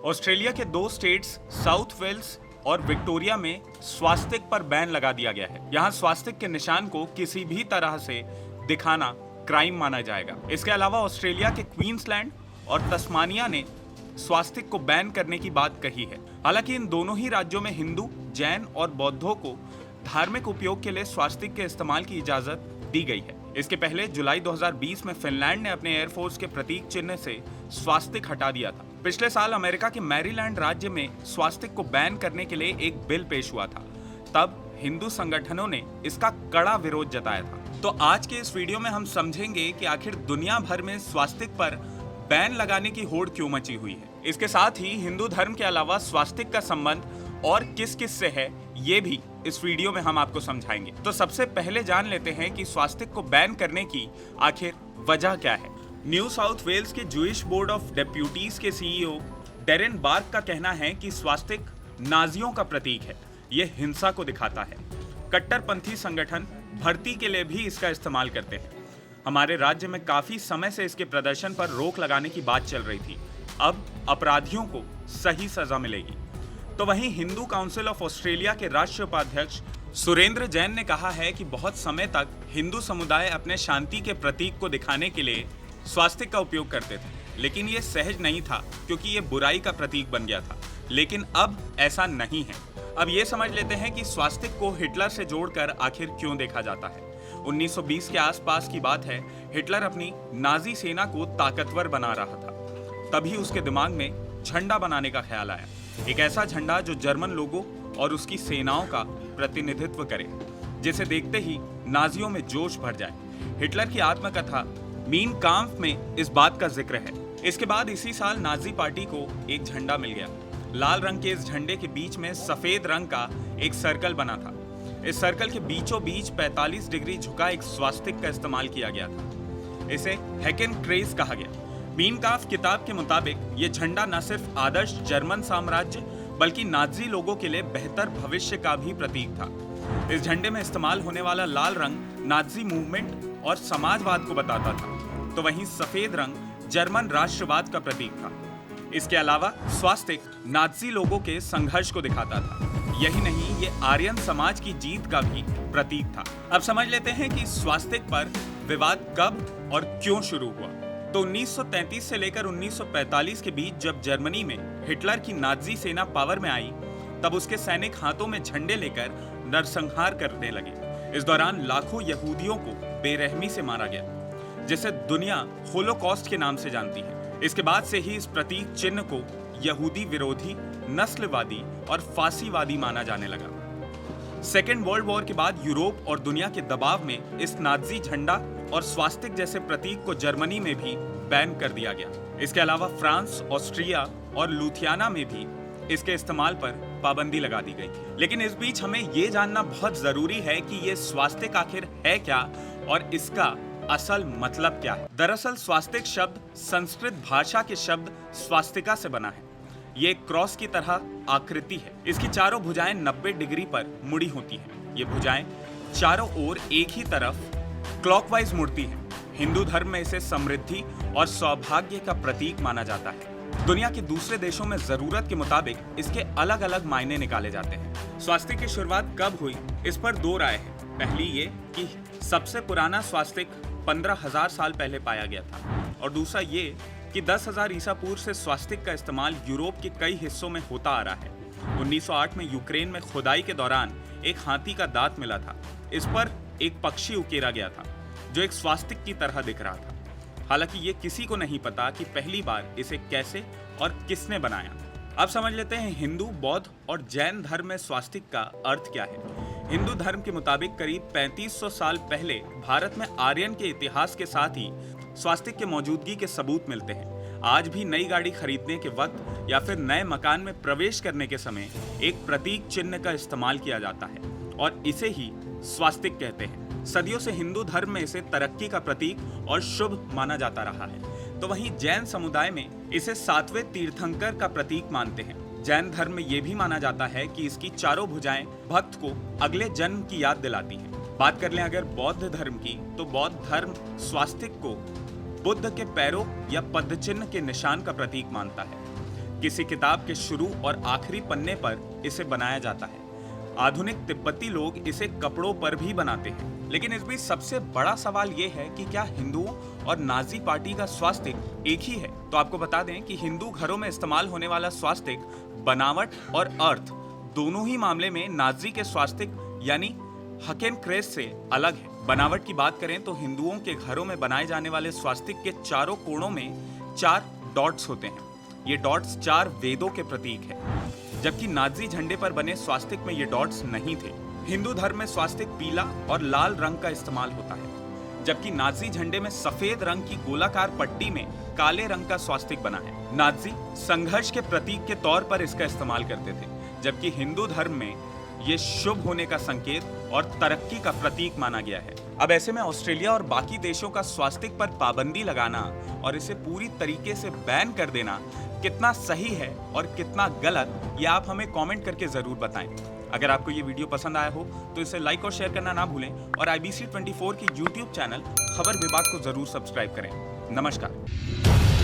Australia के दो states south Wales और विक्टोरिया में स्वास्तिक पर बैन लगा दिया गया है। यहाँ स्वास्तिक के निशान को किसी भी तरह से दिखाना क्राइम माना जाएगा। इसके अलावा ऑस्ट्रेलिया के क्वींसलैंड और तस्मानिया ने स्वास्तिक को बैन करने की बात कही है। हालांकि इन दोनों ही राज्यों में हिंदू, जैन और बौद्धों को धार्मिक उपयोग के लिए स्वास्तिक के इस्तेमाल की इजाजत दी गई है। इसके पहले जुलाई 2020 में फिनलैंड ने अपने एयरफोर्स के प्रतीक चिन्ह से स्वास्तिक हटा दिया था। पिछले साल अमेरिका के मैरीलैंड राज्य में स्वास्तिक को बैन करने के लिए एक बिल पेश हुआ था। तब हिंदू संगठनों ने इसका कड़ा विरोध जताया था। तो आज के इस वीडियो में हम समझेंगे कि आखिर दुनिया भर में स्वास्तिक पर बैन लगाने की होड़ क्यों मची हुई है। इसके साथ ही हिंदू धर्म के अलावा स्वास्तिक का संबंध और किस किस से है, ये भी इस वीडियो में हम आपको समझाएंगे। तो सबसे पहले जान लेते हैं कि स्वास्तिक को बैन करने की आखिर वजह क्या है। न्यू साउथ वेल्स के जूइश बोर्ड ऑफ डेप्यूटीज के सीईओ डेरेन बार्क का कहना है कि स्वास्तिक नाजियों का प्रतीक है। यह हिंसा को दिखाता है। कट्टरपंथी संगठन भर्ती के लिए भी इसका इस्तेमाल करते हैं। हमारे राज्य में काफी समय से इसके प्रदर्शन पर रोक लगाने की बात चल रही थी। अब अपराधियों को सही सजा मिलेगी। तो वहीं हिंदू काउंसिल ऑफ ऑस्ट्रेलिया के राष्ट्रीय उपाध्यक्ष सुरेंद्र जैन ने कहा है कि बहुत समय तक हिंदू समुदाय अपने शांति के प्रतीक को दिखाने के लिए स्वास्तिक का उपयोग करते थे, लेकिन ये सहज नहीं था क्योंकि ये बुराई का प्रतीक बन गया था। लेकिन अब ऐसा नहीं है। अब ये समझ लेते हैं कि स्वास्तिक को हिटलर से जोड़कर आखिर क्यों देखा जाता है। 1920 के आसपास की बात है। हिटलर अपनी नाजी सेना को ताकतवर बना रहा था। तभी उसके दिमाग में झंडा बनाने का ख्याल आया, एक ऐसा झंडा जो जर्मन लोगों और उसकी सेनाओं का प्रतिनिधित्व करे, जिसे देखते ही नाजियों में जोश भर जाए। हिटलर की आत्मकथा मीन काम्फ में इस बात का जिक्र है। इसके बाद इसी साल नाजी पार्टी को एक झंडा मिल गया। लाल रंग के इस झंडे के बीच में सफेद रंग का एक सर्कल बना था। इस सर्कल के बीचों बीच 45 डिग्री झुका एक स्वास्तिक का इस्तेमाल किया गया था। इसे हैकेन क्रेज कहा गया। मीन काम्फ किताब के मुताबिक ये झंडा न सिर्फ आदर्श जर्मन साम्राज्य बल्कि नाजी लोगों के लिए बेहतर भविष्य का भी प्रतीक था। इस झंडे में इस्तेमाल होने वाला लाल रंग नाजी मूवमेंट और समाजवाद को बताता था, तो वहीं सफेद रंग जर्मन राष्ट्रवाद का प्रतीक था। इसके अलावा स्वास्तिक नाजी लोगों के संघर्ष को दिखाता था। यही नहीं, ये आर्यन समाज की जीत का भी प्रतीक था। अब समझ लेते हैं कि स्वास्तिक पर विवाद कब और क्यों शुरू हुआ। तो 1933 से लेकर 1945 के बीच जब जर्मनी में हिटलर की नाजी सेना पावर में आई, तब उसके सैनिक हाथों में झंडे लेकर नरसंहार करने लगे। इस दौरान लाखों यहूदियों को बेरहमी से मारा गया, जिसे दुनिया होलोकॉस्ट के नाम से जानती है। इसके बाद से ही इस प्रतीक चिन्ह को यहूदी विरोधी, नस्लवादी और फांसीवादी माना जाने लगा। सेकेंड वर्ल्ड वॉर के बाद यूरोप और दुनिया के दबाव में इस नाजी झंडा और स्वास्तिक जैसे प्रतीक को जर्मनी में भी बैन कर दिया गया। इसके अलावा फ्रांस, ऑस्ट्रिया और लुथियाना में भी इसके इस्तेमाल पर पाबंदी लगा दी गई। लेकिन इस बीच हमें ये जानना बहुत जरूरी है कि ये स्वास्तिक आखिर है क्या और इसका असल मतलब क्या है। दरअसल स्वास्तिक शब्द संस्कृत भाषा के शब्द स्वास्तिका से बना है। ये क्रॉस की तरह आकृति है। इसकी चारों भुजाएं 90 डिग्री पर मुड़ी होती हैं। ये भुजाएं चारों ओर एक ही तरफ क्लॉकवाइज मुड़ती हैं। हिंदू धर्म में इसे समृद्धि और सौभाग्य का प्रतीक माना जाता है। दुनिया के दूसरे देशों में जरूरत के मुताबिक इसके अलग अलग मायने निकाले जाते हैं। स्वास्तिक की शुरुआत कब हुई, इस पर दो राय है। पहली ये कि सबसे पुराना स्वास्तिक 15,000 साल पहले पाया गया था, और दूसरा ये कि 10,000 ईसा पूर्व से स्वास्तिक का इस्तेमाल यूरोप के कई हिस्सों में होता आ रहा है। 1908 में यूक्रेन में खुदाई के दौरान एक हाथी का दांत मिला था। इस पर एक पक्षी उकेरा गया था जो एक स्वास्तिक की तरह दिख रहा था। हालांकि ये किसी को नहीं पता कि पहली बार इसे कैसे और किसने बनाया। अब समझ लेते हैं हिंदू, बौद्ध और जैन धर्म में स्वास्तिक का अर्थ क्या है। हिंदू धर्म के मुताबिक करीब 3500 साल पहले भारत में आर्यन के इतिहास के साथ ही स्वास्तिक के मौजूदगी के सबूत मिलते हैं। आज भी नई गाड़ी खरीदने के वक्त या फिर नए मकान में प्रवेश करने के समय एक प्रतीक चिन्ह का इस्तेमाल किया जाता है और इसे ही स्वास्तिक कहते हैं। सदियों से हिंदू धर्म में इसे तरक्की का प्रतीक और शुभ माना जाता रहा है। तो वहीं जैन समुदाय में इसे 7वें तीर्थंकर का प्रतीक मानते हैं। जैन धर्म में यह भी माना जाता है कि इसकी चारों भुजाएं भक्त को अगले जन्म की याद दिलाती हैं। बात कर लें अगर बौद्ध धर्म की, तो बौद्ध धर्म स्वास्तिक को बुद्ध के पैरों या पदचिन्ह के निशान का प्रतीक मानता है। किसी किताब के शुरू और आखिरी पन्ने पर इसे बनाया जाता है। आधुनिक तिब्बती लोग इसे कपड़ों पर भी बनाते हैं। लेकिन इस बीच सबसे बड़ा सवाल ये है कि क्या हिंदुओं और नाजी पार्टी का स्वास्तिक एक ही है? तो आपको बता दें कि हिंदू घरों में इस्तेमाल होने वाला स्वास्तिक बनावट और अर्थ दोनों ही मामले में नाजी के स्वास्तिक यानी हकेनक्रेस्ट से अलग है। बनावट की बात करें तो हिंदुओं के घरों में बनाए जाने वाले स्वास्तिक के चारों कोणों में 4 डॉट्स होते हैं। ये डॉट्स 4 वेदों के प्रतीक है, जबकि नाजी झंडे पर बने स्वास्तिक में ये डॉट्स नहीं थे। हिंदू धर्म में स्वास्तिक पीला और लाल रंग का इस्तेमाल होता है, जबकि नाजी झंडे में सफेद रंग की गोलाकार पट्टी में काले रंग का स्वास्तिक बना है। नाजी संघर्ष के प्रतीक के तौर पर इसका इस्तेमाल करते थे, जबकि हिंदू धर्म में ये शुभ होने का संकेत और तरक्की का प्रतीक माना गया है। अब ऐसे में ऑस्ट्रेलिया और बाकी देशों का स्वास्तिक पर पाबंदी लगाना और इसे पूरी तरीके से बैन कर देना कितना सही है और कितना गलत, ये आप हमें कमेंट करके जरूर बताएं। अगर आपको ये वीडियो पसंद आया हो तो इसे लाइक और शेयर करना ना भूलें और IBC 24 की YouTube चैनल खबर विभाग को जरूर सब्सक्राइब करें। नमस्कार।